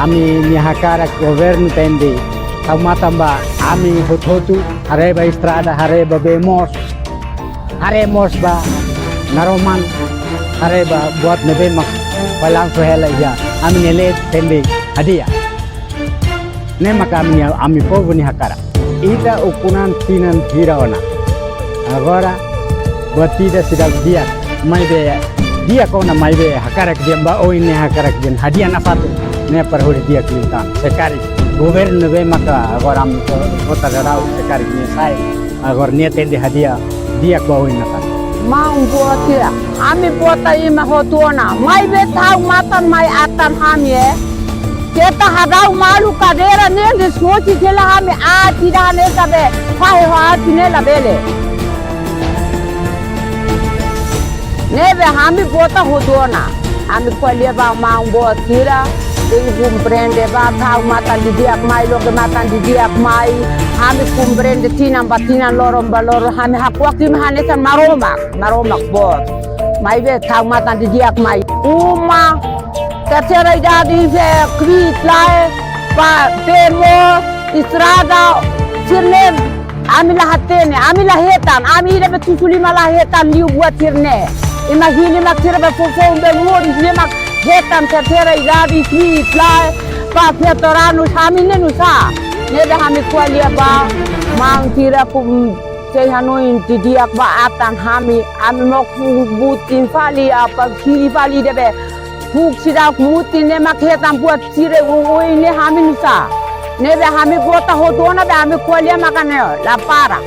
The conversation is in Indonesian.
ami ni hakara governo tende tamba ami hotu hareba estrada hareba bemos haremos ba naroman hareba buat nebemak palang suhela ya ami nele tende hadia ne makami ami povo ni hakara ida ukunan tinan hiraona agora buat tidak sudah dia mai be dia kona mai be hakara dia mbak oh ini hakara dia hadiah apa tuh ne perhuri dia kelintan sekali governo be maka agora am kota garau sekali ni sai agora ne tende hadiah dia kau ini kan mau buat ya ami buata ima hotona mai be tahu matan mai atan hami kita hadau malu kadera ne sochi kela hami tidak ne kabe fai hati ne la bele nebe hami bota hodona hami kwalia ba mau buat kira ini kumprende ba tahu matan di diak mai lo ke matan di diak mai hami kumprende tina batina lorom balor hami hakwakim hanesan maromak bot mai be tahu matan di diak mai uma tercerai jadi se krit lae pa perwo istrada sirne amila hatene amila hetan amila betusuli malahetan liu buat sirne imagine maksira be fofo be wori lemak hetan tercerai jadi krit lae pa petoranu samine nusa nebe hami kwalia ba mang tira kum sei hanoin didiak ba atan hami mok butin fali apa kiri fali debe Buk sida muti ne makhetam buat sire oi ne hami nusa ne be hami buat hodona be hami kualia makane la para